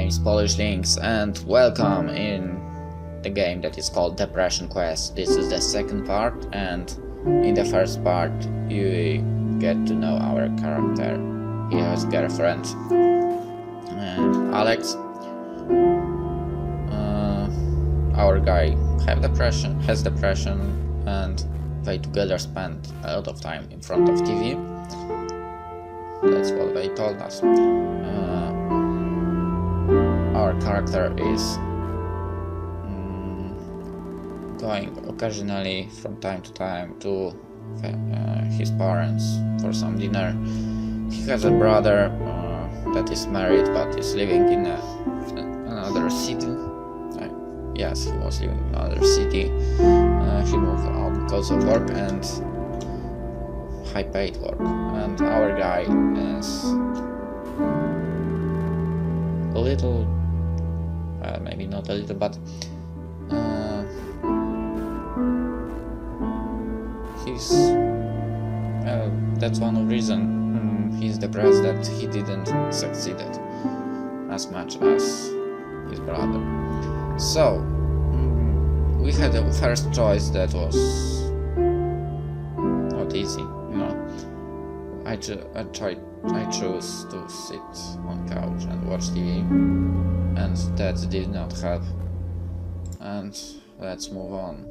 name is PolishLynx and welcome in the game that is called Depression Quest. This is the second part, and in the first part you get to know our character. He has girlfriend Alex. Our guy has depression, and they together spend a lot of time in front of TV. That's what they told us. Our character is going occasionally from time to time to his parents for some dinner. He has a brother that is married but is living in another city. Yes, he was living in another city. He moved out because of work and high paid work. And our guy is a little, maybe not a little, but he's that's one of the reasons he's depressed, that he didn't succeed as much as his brother. So we had a first choice that was not easy, you know. I chose to sit on couch and watch TV, and that did not help. And let's move on.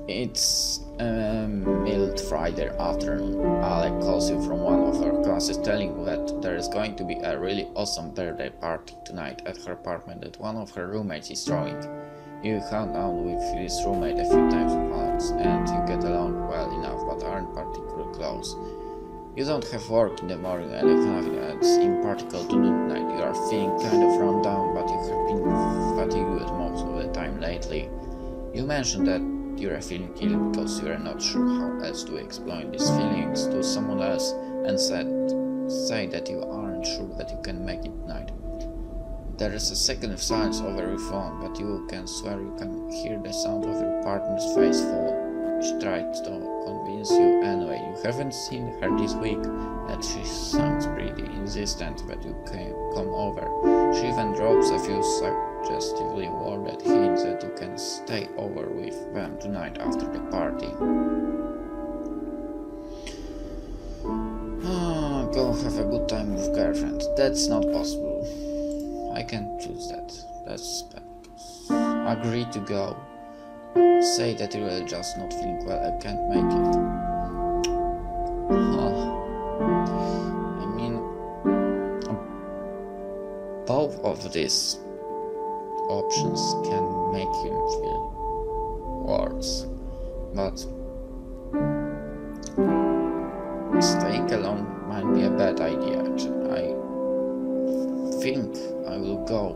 It's a mild Friday afternoon. Alec calls you from one of her classes, telling you that there is going to be a really awesome birthday party tonight at her apartment that one of her roommates is throwing. You hang out with his roommate a few times with Alex, and you get along well enough, but aren't particularly close. You don't have work in the morning and have nothing else in particular to do tonight. You are feeling kind of run down, but you have been fatigued most of the time lately. You mentioned that you are feeling guilty because you are not sure how else to explain these feelings to someone else, and say that you aren't sure that you can make it tonight. There is a second of silence over your phone, but you can swear you can hear the sound of your partner's face fall. She tried to convince you anyway. You haven't seen her this week, and she sounds pretty insistent that you can come over. She even drops a few suggestively worded hints that you can stay over with them tonight after the party. Go have a good time with girlfriend. That's not possible. I can't choose that. That's bad. Agree to go. Say that you are just not feeling well. I can't make it. I mean, both of these options can make him feel worse, but staying alone might be a bad idea. Actually, I think I will go,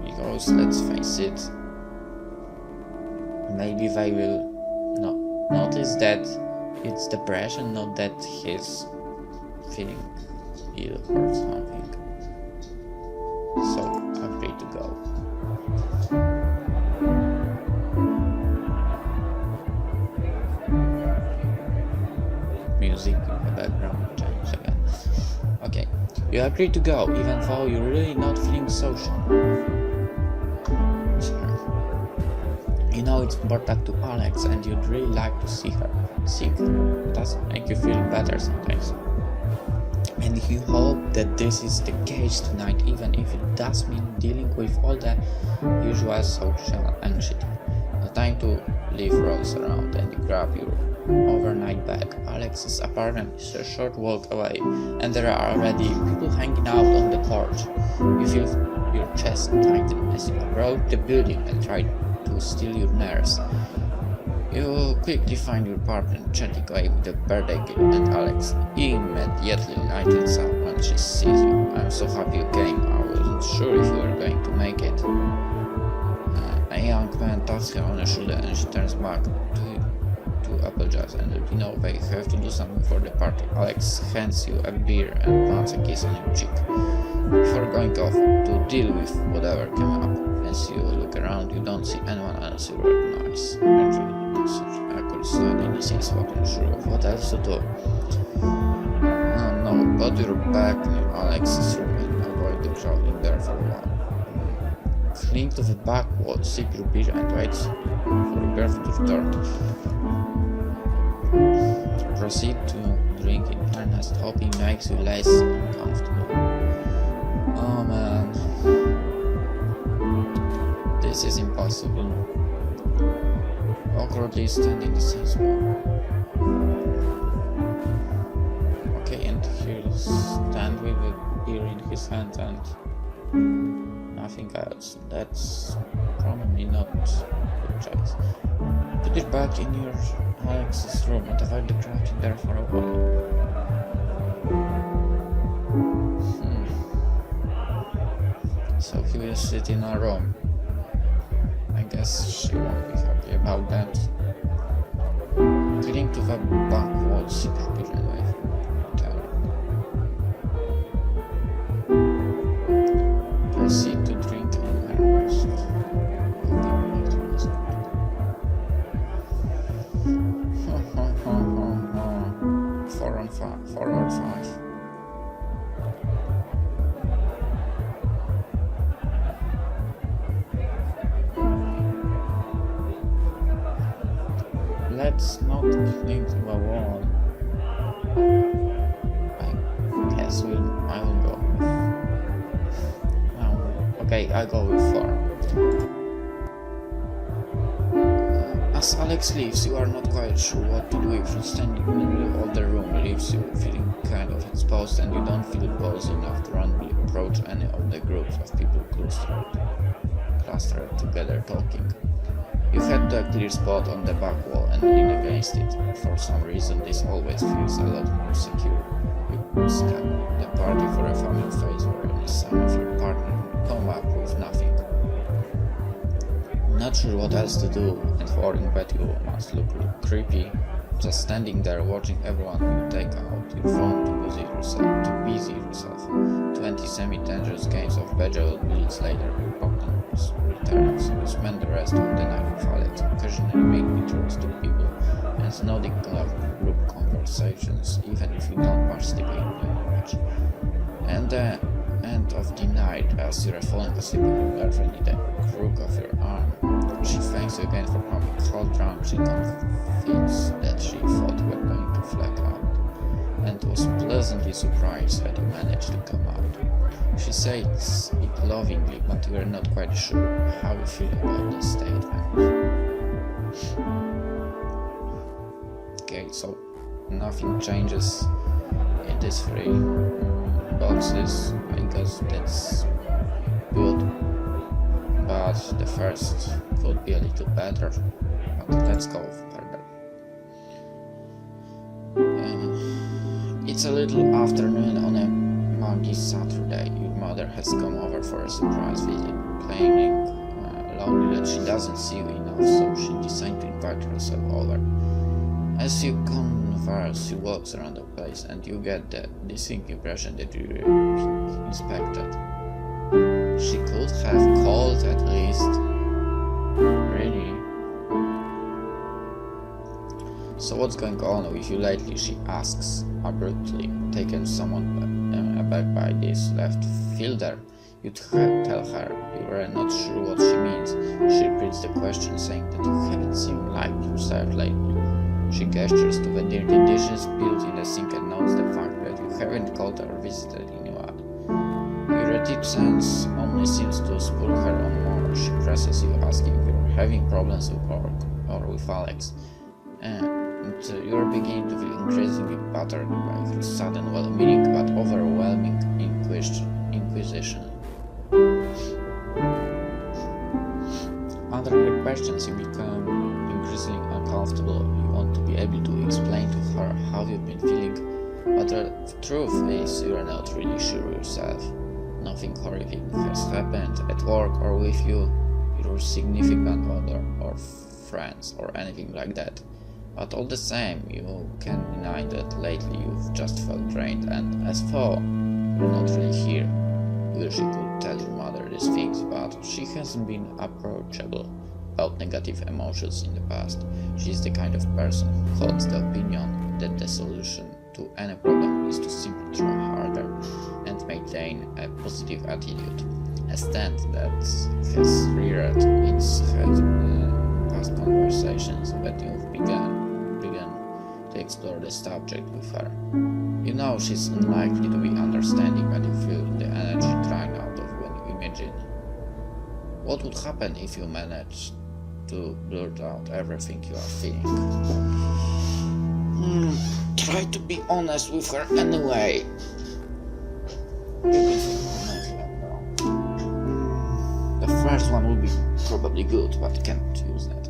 because let's face it, maybe they will notice that it's depression, not that he's feeling ill or something. So I'm free to go. Music in the background, change again. Okay, you agree to go, even though you're really not feeling social. You know it's important to Alex, and you'd really like to see her. Sick doesn't make you feel better sometimes. And you hope that this is the case tonight, even if it does mean dealing with all the usual social anxiety. The time to leave rolls around, and you grab your overnight bag. Alex's apartment is a short walk away, and there are already people hanging out on the porch. You feel your chest tighten as you approach the building and try to steal your nerves. You quickly find your partner chatting away with the birthday gift, and Alex immediately lightens up when she sees you. I'm so happy you came. I wasn't sure if you were going to make it. A young man taps her on the shoulder, and she turns back to apologize, and you know they have to do something for the party. Alex hands you a beer and plants a kiss on your cheek before going off to deal with whatever came up. As you look around, you don't see anyone else you recognize. I could start in the scenes, but I'm sure of what else to do. No Put your back near Alex's room and avoid the crowd in there for a while. Cling to the back wall, sip your beer and wait for your girlfriend to return. Proceed to drink in earnest, hoping makes you less uncomfortable. Oh man. This is impossible. Awkwardly standing the same spot. Okay, and he'll stand with a beer in his hand and nothing else. That's probably not a good choice. Put it back in your Alex's room and avoid the crowd in there for a while. So he will sit in a room. I guess she won't be happy about that. Cling to the back wall, secretly and wait for return. Proceed to drink in earnest. 4 or 5. Let's not cling to a wall. I guess I will go with... okay, I go with 4. As Alex leaves, you are not quite sure what to do if you're standing in the middle of the room leaves you feeling kind of exposed and you don't feel ballsy enough to randomly approach any of the groups of people clustered together talking. You head to a clear spot on the back wall and lean against it. For some reason, this always feels a lot more secure. You scan the party for a familiar face or any sign of your partner and come up with nothing. Not sure what else to do and worrying that you must look creepy, just standing there watching everyone you take out your phone to busy yourself. 20 semi-dangerous games of bejeweled minutes later, your partner returns. You spend the rest of the night with Alex, occasionally making intros to people and nodding along group conversations, even if you don't participate in them much. And the end of the night, as you're falling asleep with your girlfriend in the crook of your arm, she thanks you again for having called drunk. She confides that she thought you were going to flag out and was pleasantly surprised that you managed to come out. She says it lovingly, but you are not quite sure how you feel about this statement. Okay, so nothing changes in these 3 boxes. I guess that's good, but the first could be a little better, but let's go further. It's a little afternoon on a muggy Saturday. Your mother has come over for a surprise visit, claiming loudly that she doesn't see you enough, so she decided to invite herself over. As you converse, she walks around the place and you get the distinct impression that you inspected. She could have called at least. Really? So what's going on with you lately? She asks abruptly, taken somewhat aback by this left fielder. You tell her you are not sure what she means. She repeats the question, saying that you haven't seemed like yourself lately. She gestures to the dirty dishes spilled in the sink and notes the fact that you haven't called or visited in a while. Your reticence only seems to spur her on more. She presses you, asking if you're having problems with work or with Alex. And you're beginning to feel increasingly battered by his sudden well-meaning but overwhelming inquisition. Under her questions, you become increasingly uncomfortable. You want to be able to explain to her how you've been feeling, but the truth is you are not really sure yourself. Nothing horrific has happened at work or with you, your significant other or friends or anything like that. But all the same, you can't deny that lately you've just felt drained, and as for you're not really here. Wish you could tell your mother these things, but she hasn't been approachable about negative emotions in the past. She's the kind of person who holds the opinion that the solution to any problem is to simply try harder and maintain a positive attitude, a stance that has reared its head in past conversations that you've begun to explore the subject with her. You know she's unlikely to be understanding, but you feel the energy drying out of when you imagine what would happen if you managed to blurt out everything you are feeling. Try to be honest with her anyway. The first one will be probably good, but you can't use that.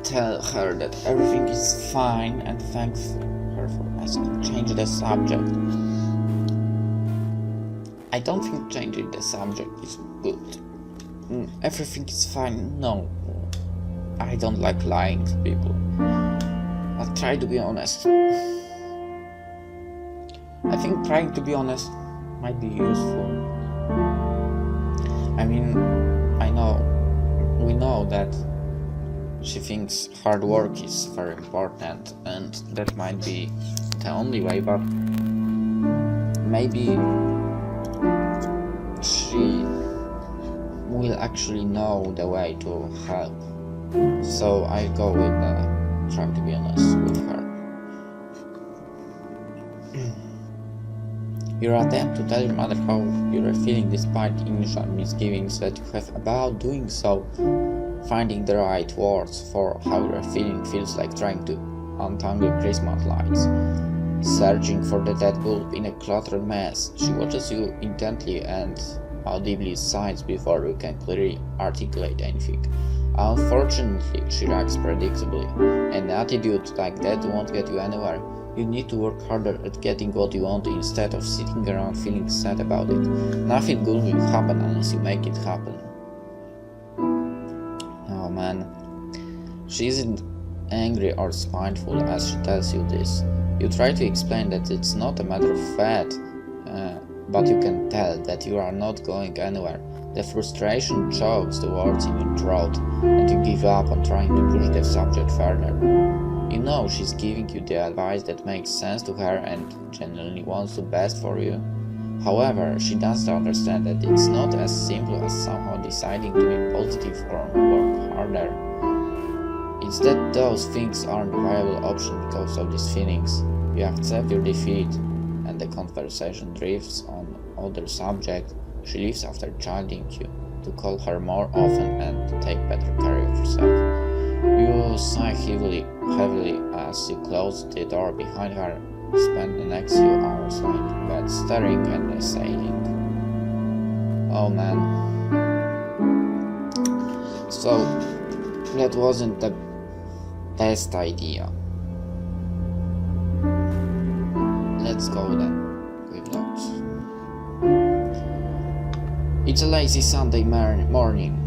Tell her that everything is fine and thank her for asking. Change the subject. I don't think changing the subject is good. Everything is fine. No, I don't like lying to people. But try to be honest. I think trying to be honest might be useful. I mean, we know that she thinks hard work is very important, and that might be the only way, but maybe she will actually know the way to help. So I go with try to be honest with her. Your attempt to tell your mother how you are feeling despite the initial misgivings that you have about doing so, finding the right words for how you are feeling feels like trying to untangle Christmas lights. Searching for the dead bulb in a cluttered mess, she watches you intently and audibly sighs before you can clearly articulate anything. Unfortunately, she reacts predictably. An attitude like that won't get you anywhere. You need to work harder at getting what you want instead of sitting around feeling sad about it. Nothing good will happen unless you make it happen. Oh man. She isn't angry or spiteful as she tells you this. You try to explain that it's not a matter of fact, but you can tell that you are not going anywhere. The frustration chokes the words in your throat, and you give up on trying to push the subject further. You know she's giving you the advice that makes sense to her and genuinely wants the best for you. However, she does understand that it's not as simple as somehow deciding to be positive or work harder. It's that those things aren't a viable option because of these feelings. You accept your defeat, and the conversation drifts on other subjects. She leaves after chiding you to call her more often and to take better care of yourself. You sigh heavily as you close the door behind her. Spend the next few hours lying in bed staring and saying, oh man. So that wasn't the best idea. Let's go then. Quick notes. It's a lazy Sunday morning.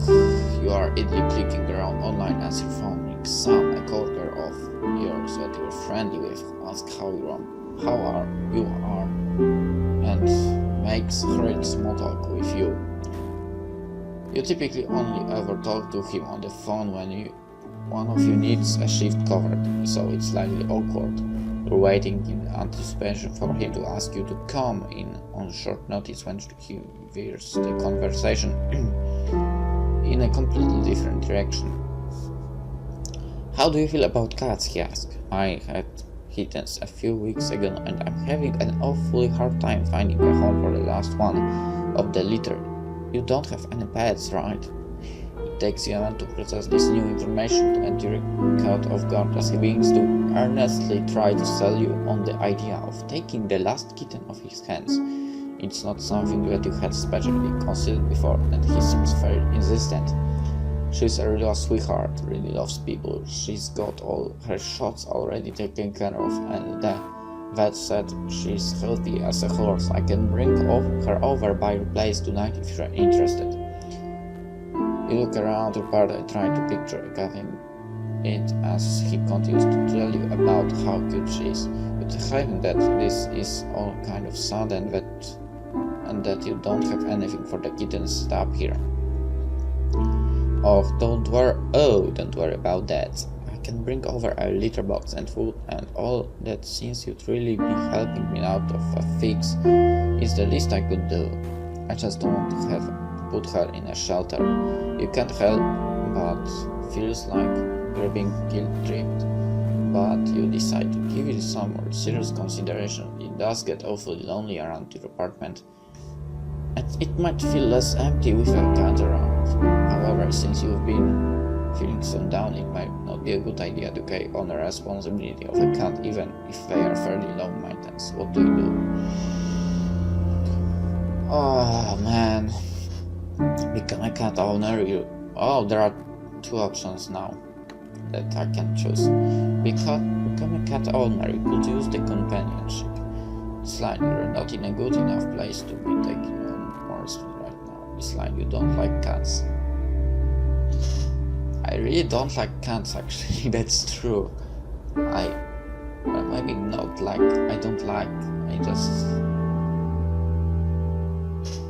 You are idly clicking around online as your phone rings. Sam, a coworker of yours that you're friendly with, asks how you are, and makes great small talk with you. You typically only ever talk to him on the phone when one of you needs a shift covered, so it's slightly awkward. You're waiting in anticipation for him to ask you to come in on short notice when he veers the conversation in a completely different direction. How do you feel about cats? He asked. I had kittens a few weeks ago and I'm having an awfully hard time finding a home for the last one of the litter. You don't have any pets, right? It takes you a moment to process this new information and you're caught off guard as he begins to earnestly try to sell you on the idea of taking the last kitten off his hands. It's not something that you had specially considered before, and he seems very insistent. She's a real sweetheart, really loves people. She's got all her shots already taken care of, and the vet said she's healthy as a horse. I can bring her over by your place tonight if you're interested. You look around your party trying to picture getting it as he continues to tell you about how cute she is. You tell him that this is all kind of sudden and that you don't have anything for the kittens stop here. Don't worry about that. I can bring over a litter box and food and all that, since you'd really be helping me out of a fix. It's the least I could do. I just don't want to have put her in a shelter. You can't help but feels like you're being guilt-tripped, but you decide to give it some more serious consideration. It does get awfully lonely around your apartment, and it might feel less empty with a cat around. However, since you've been feeling so down, it might not be a good idea to take on the responsibility of a cat, even if they are fairly low maintenance. What do you do? Oh man, become a cat owner. There are two options now that I can choose. Become a cat owner. You could use the companionship. It's like you're not in a good enough place to be taking on more right now. It's like you don't like cats. I really don't like cats, actually. That's true. Maybe not like I don't like. I just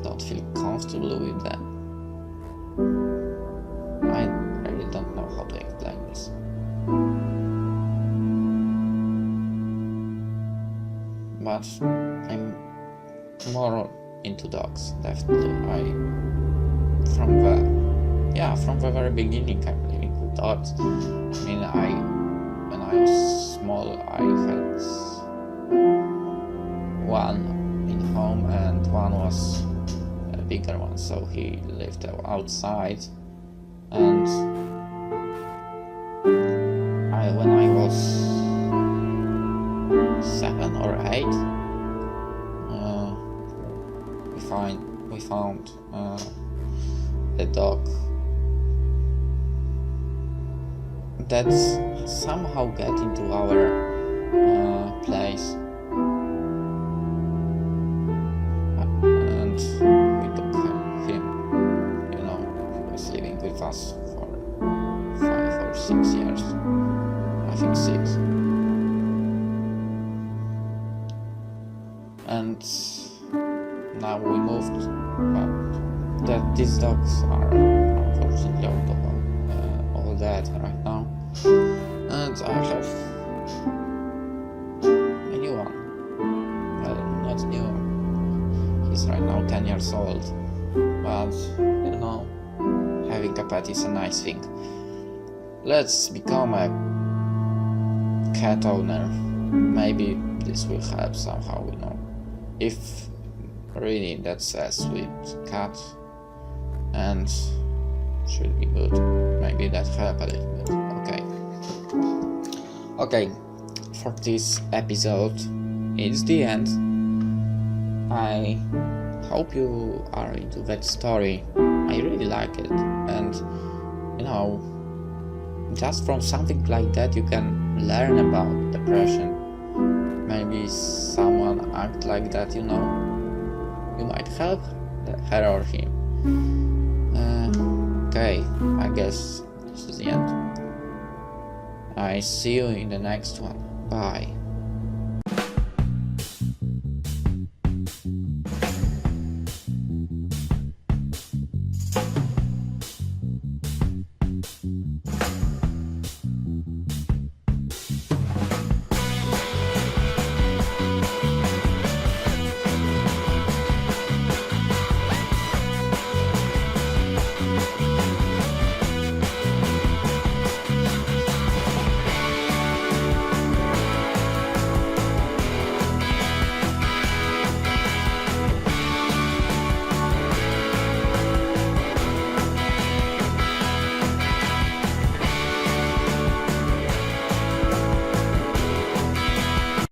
don't feel comfortable with them. I really don't know how to explain this. But I'm more into dogs, definitely. From the very beginning, I'm living with dogs. I mean, when I was small, I had one in home, and one was a bigger one, so he lived outside. And when I was 7 or 8, we found a dog that somehow get into our place, and we took him. He was living with us for 5 or 6 years. I think 6. And now we moved, but these dogs are unfortunately all dead right now, and I have a new one. Well, not new. He's right now 10 years old, but having a pet is a nice thing. Let's become a cat owner. Maybe this will help somehow, if really that's a sweet cat and should be good. Maybe that help a little bit. Okay, for this episode it's the end. I hope you are into that story. I really like it, and just from something like that you can learn about depression. Maybe someone act like that, you might help her or him. Okay, I guess this is the end. I see you in the next one. Bye.